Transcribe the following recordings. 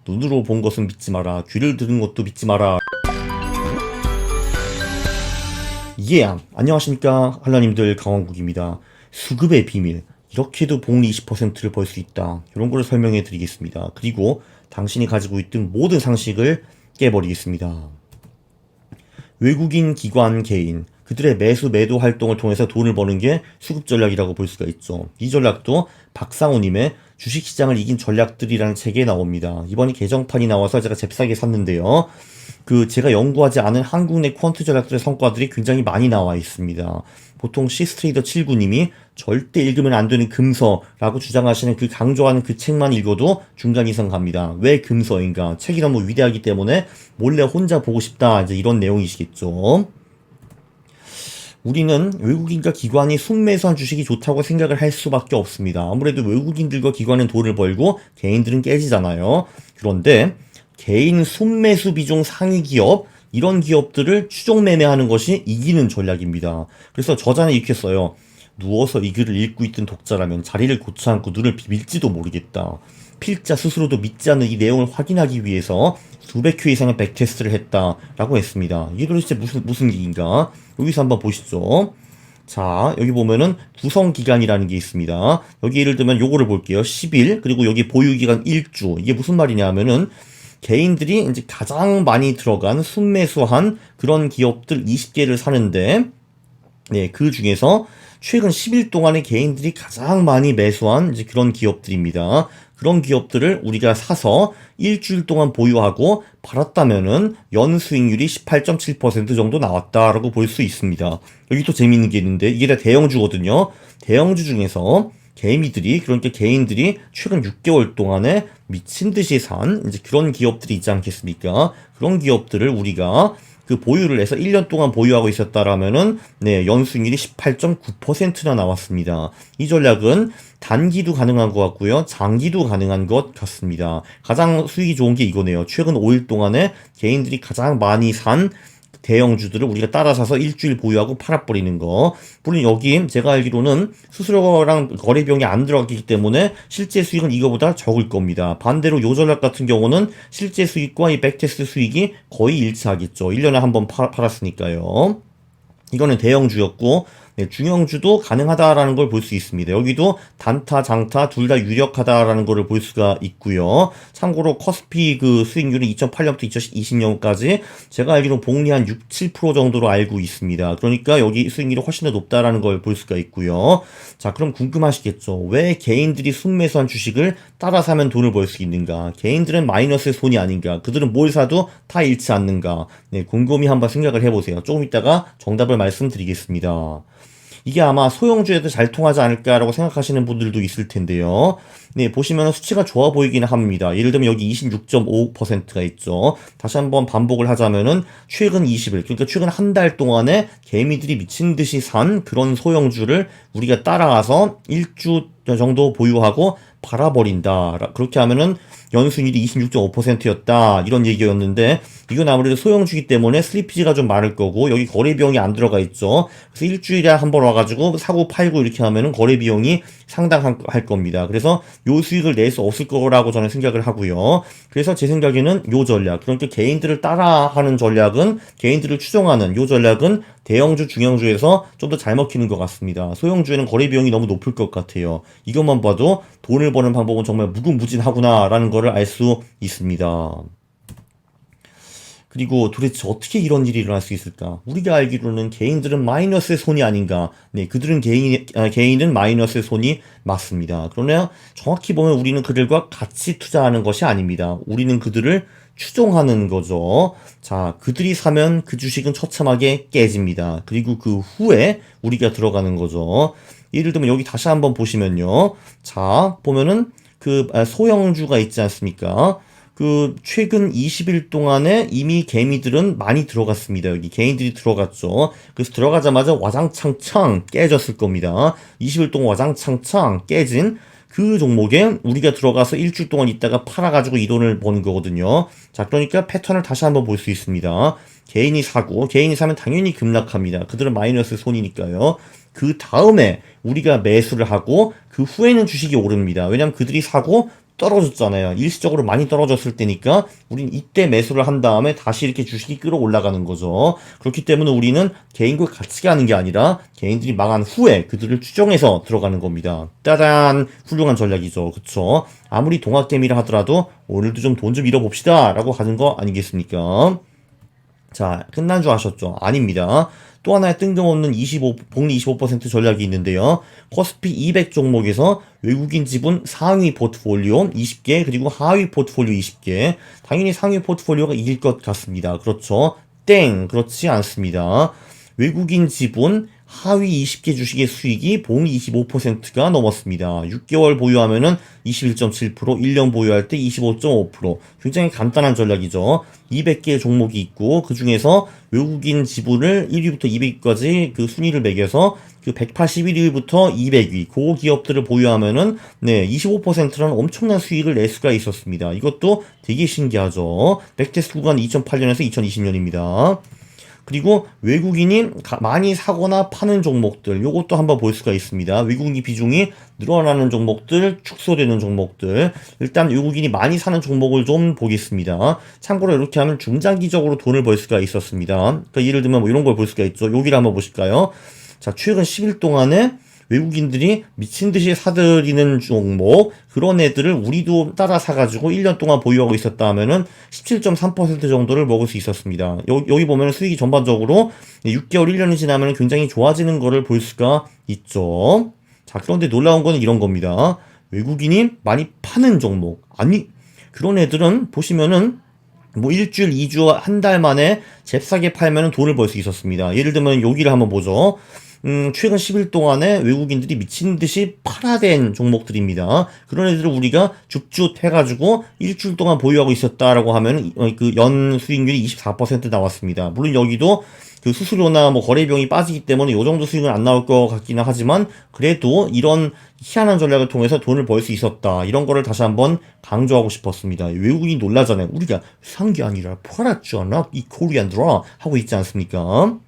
눈으로 본 것은 믿지 마라. 귀를 들은 것도 믿지 마라. 안녕하십니까 한라님들, 강원국입니다. 수급의 비밀, 이렇게도 복리 20%를 벌 수 있다, 이런 걸 설명해 드리겠습니다. 그리고 당신이 가지고 있던 모든 상식을 깨버리겠습니다. 외국인, 기관, 개인, 그들의 매수 매도 활동을 통해서 돈을 버는 게 수급 전략이라고 볼 수가 있죠. 이 전략도 박상호님의 주식시장을 이긴 전략들이라는 책에 나옵니다. 이번에 개정판이 나와서 제가 잽싸게 샀는데요. 제가 연구하지 않은 한국 내 퀀트 전략들의 성과들이 굉장히 많이 나와 있습니다. 보통 시스트레이더 79님이 절대 읽으면 안 되는 금서라고 주장하시는 강조하는 그 책만 읽어도 중간 이상 갑니다. 왜 금서인가? 책이 너무 위대하기 때문에 몰래 혼자 보고 싶다, 이제 이런 내용이시겠죠. 우리는 외국인과 기관이 순매수한 주식이 좋다고 생각을 할 수밖에 없습니다. 아무래도 외국인들과 기관은 돈을 벌고 개인들은 깨지잖아요. 그런데 개인 순매수 비중 상위 기업, 이런 기업들을 추종 매매하는 것이 이기는 전략입니다. 그래서 저자는 이렇게 써요. 누워서 이 글을 읽고 있던 독자라면 자리를 고쳐 앉고 눈을 비빌지도 모르겠다. 필자 스스로도 믿지 않는 이 내용을 확인하기 위해서 수백 회 이상의 백테스트를 했다라고 했습니다. 이게 도대체 무슨 얘기인가? 여기서 한번 보시죠. 자, 여기 보면은 구성기간이라는 게 있습니다. 여기 예를 들면 요거를 볼게요. 10일, 그리고 여기 보유기간 1주. 이게 무슨 말이냐 하면은 개인들이 이제 가장 많이 들어간 순매수한 그런 기업들 20개를 사는데, 네, 그 중에서 최근 10일 동안에 개인들이 가장 많이 매수한 이제 그런 기업들입니다. 그런 기업들을 우리가 사서 일주일 동안 보유하고 팔았다면은 연수익률이 18.7% 정도 나왔다라고 볼 수 있습니다. 여기 또 재밌는 게 있는데, 이게 다 대형주거든요. 대형주 중에서 그러니까 개인들이 최근 6개월 동안에 미친 듯이 산 이제 그런 기업들이 있지 않겠습니까? 그런 기업들을 우리가 보유를 해서 1년 동안 보유하고 있었다라면은, 네, 연수익률이 18.9%나 나왔습니다. 이 전략은 단기도 가능한 것 같고요, 장기도 가능한 것 같습니다. 가장 수익이 좋은 게 이거네요. 최근 5일 동안에 개인들이 가장 많이 산 대형주들을 우리가 따라 사서 일주일 보유하고 팔아버리는 거. 물론 여기 제가 알기로는 수수료랑 거래 비용이 안 들어갔기 때문에 실제 수익은 이거보다 적을 겁니다. 반대로 요 전략 같은 경우는 실제 수익과 이 백테스트 수익이 거의 일치하겠죠. 1년에 한 번 팔았으니까요. 이거는 대형주였고, 네, 중형주도 가능하다라는 걸 볼 수 있습니다. 여기도 단타, 장타 둘 다 유력하다라는 거를 볼 수가 있고요. 참고로 커스피 수익률은 2008년부터 2020년까지 제가 알기로 복리 한 6, 7% 정도로 알고 있습니다. 그러니까 여기 수익률이 훨씬 더 높다라는 걸 볼 수가 있고요. 자, 그럼 궁금하시겠죠. 왜 개인들이 순매수한 주식을 따라 사면 돈을 벌 수 있는가? 개인들은 마이너스의 손이 아닌가? 그들은 뭘 사도 다 잃지 않는가? 네, 곰곰이 한번 생각을 해보세요. 조금 이따가 정답을 말씀드리겠습니다. 이게 아마 소형주에도 잘 통하지 않을까라고 생각하시는 분들도 있을 텐데요. 네, 보시면 수치가 좋아 보이기는 합니다. 예를 들면 여기 26.5%가 있죠. 다시 한번 반복을 하자면은 최근 20일, 그러니까 최근 한 달 동안에 개미들이 미친 듯이 산 그런 소형주를 우리가 따라가서 1주 정도 보유하고 팔아버린다. 그렇게 하면은 연수익률이 26.5%였다. 이런 얘기였는데, 이건 아무래도 소형주기 때문에 슬리피지가 좀 많을 거고, 여기 거래 비용이 안 들어가 있죠. 그래서 일주일에 한 번 와가지고 사고 팔고 이렇게 하면은 거래 비용이 상당할 겁니다. 그래서 요 수익을 낼 수 없을 거라고 저는 생각을 하고요. 그래서 제 생각에는 요 전략, 그러니까 개인들을 따라하는 전략은, 개인들을 추종하는 요 전략은 대형주, 중형주에서 좀 더 잘 먹히는 것 같습니다. 소형주에는 거래 비용이 너무 높을 것 같아요. 이것만 봐도 돈을 버는 방법은 정말 무궁무진하구나라는 거를 알 수 있습니다. 그리고 도대체 어떻게 이런 일이 일어날 수 있을까? 우리가 알기로는 개인들은 마이너스의 손이 아닌가? 네, 그들은 개인은 마이너스의 손이 맞습니다. 그러나 정확히 보면 우리는 그들과 같이 투자하는 것이 아닙니다. 우리는 그들을 추종하는 거죠. 자, 그들이 사면 그 주식은 처참하게 깨집니다. 그리고 그 후에 우리가 들어가는 거죠. 예를 들면 여기 다시 한번 보시면요. 자, 보면은 소형주가 있지 않습니까? 최근 20일 동안에 이미 개미들은 많이 들어갔습니다. 여기 개인들이 들어갔죠. 그래서 들어가자마자 와장창창 깨졌을 겁니다. 20일 동안 와장창창 깨진 그 종목에 우리가 들어가서 일주일 동안 있다가 팔아가지고 이 돈을 버는 거거든요. 자, 그러니까 패턴을 다시 한번 볼 수 있습니다. 개인이 사면 당연히 급락합니다. 그들은 마이너스 손이니까요. 그 다음에 우리가 매수를 하고 그 후에는 주식이 오릅니다. 왜냐하면 그들이 사고 떨어졌잖아요. 일시적으로 많이 떨어졌을 때니까 우린 이때 매수를 한 다음에 다시 이렇게 주식이 끌어올라가는 거죠. 그렇기 때문에 우리는 개인과 같이 가는 게 아니라 개인들이 망한 후에 그들을 추정해서 들어가는 겁니다. 따단 훌륭한 전략이죠. 그쵸? 아무리 동학개미라 하더라도 오늘도 좀 돈 좀 잃어봅시다 라고 하는 거 아니겠습니까? 자, 끝난 줄 아셨죠? 아닙니다. 또 하나의 뜬금없는 복리 25% 전략이 있는데요. 코스피 200 종목에서 외국인 지분 상위 포트폴리오 20개, 그리고 하위 포트폴리오 20개. 당연히 상위 포트폴리오가 이길 것 같습니다. 그렇죠? 땡! 그렇지 않습니다. 외국인 지분 하위 20개 주식의 수익이 복리 25%가 넘었습니다. 6개월 보유하면은 21.7%, 1년 보유할 때 25.5%. 굉장히 간단한 전략이죠. 200개의 종목이 있고 그 중에서 외국인 지분을 1위부터 200위까지 그 순위를 매겨서 그 181위부터 200위 그 기업들을 보유하면은 네 25%라는 엄청난 수익을 낼 수가 있었습니다. 이것도 되게 신기하죠. 백테스트 구간 2008년에서 2020년입니다. 그리고 외국인이 많이 사거나 파는 종목들 요것도 한번 볼 수가 있습니다. 외국인 비중이 늘어나는 종목들, 축소되는 종목들. 일단 외국인이 많이 사는 종목을 좀 보겠습니다. 참고로 이렇게 하면 중장기적으로 돈을 벌 수가 있었습니다. 그러니까 예를 들면 뭐 이런 걸 볼 수가 있죠. 여기를 한번 보실까요? 자, 최근 10일 동안에 외국인들이 미친 듯이 사들이는 종목, 그런 애들을 우리도 따라 사가지고 1년 동안 보유하고 있었다 하면은 17.3% 정도를 먹을 수 있었습니다. 여기 보면 수익이 전반적으로 6개월, 1년이 지나면 굉장히 좋아지는 거를 볼 수가 있죠. 자, 그런데 놀라운 거는 이런 겁니다. 외국인이 많이 파는 종목. 아니, 그런 애들은 보시면은 뭐 일주일, 2주, 한 달 만에 잽싸게 팔면 돈을 벌 수 있었습니다. 예를 들면 여기를 한번 보죠. 최근 10일 동안에 외국인들이 미친 듯이 팔아댄 종목들입니다. 그런 애들을 우리가 줍줍 해가지고 일주일 동안 보유하고 있었다라고 하면 그 연 수익률이 24% 나왔습니다. 물론 여기도 그 수수료나 뭐 거래 비용이 빠지기 때문에 이 정도 수익은 안 나올 것 같기는 하지만 그래도 이런 희한한 전략을 통해서 돈을 벌 수 있었다. 이런 거를 다시 한번 강조하고 싶었습니다. 외국인이 놀라잖아요. 우리가 산 게 아니라 팔았잖아. 이 코리안들아 하고 있지 않습니까?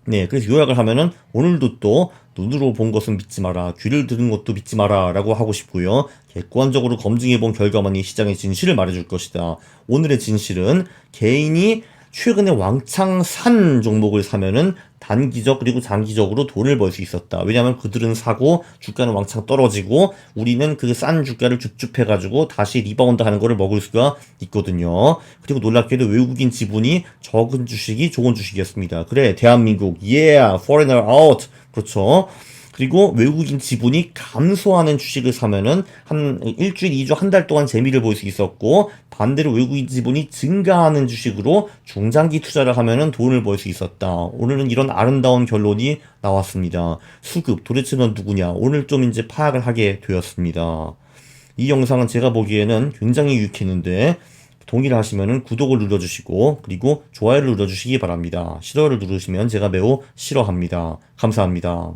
네, 그래서 요약을 하면은 오늘도 또 눈으로 본 것은 믿지 마라, 귀를 들은 것도 믿지 마라 라고 하고 싶고요. 객관적으로 검증해본 결과만이 시장의 진실을 말해줄 것이다. 오늘의 진실은 개인이 최근에 왕창 산 종목을 사면은 단기적 그리고 장기적으로 돈을 벌 수 있었다. 왜냐하면 그들은 사고 주가는 왕창 떨어지고 우리는 그 싼 주가를 줍줍해가지고 다시 리바운드 하는 거를 먹을 수가 있거든요. 그리고 놀랍게도 외국인 지분이 적은 주식이 좋은 주식이었습니다. 그래, 대한민국, yeah, foreigner out. 그렇죠. 그리고 외국인 지분이 감소하는 주식을 사면은 한 일주일, 2주, 한 달 동안 재미를 볼 수 있었고, 반대로 외국인 지분이 증가하는 주식으로 중장기 투자를 하면은 돈을 벌 수 있었다. 오늘은 이런 아름다운 결론이 나왔습니다. 수급, 도대체 넌 누구냐? 오늘 좀 이제 파악을 하게 되었습니다. 이 영상은 제가 보기에는 굉장히 유익했는데, 동의를 하시면은 구독을 눌러주시고, 그리고 좋아요를 눌러주시기 바랍니다. 싫어요를 누르시면 제가 매우 싫어합니다. 감사합니다.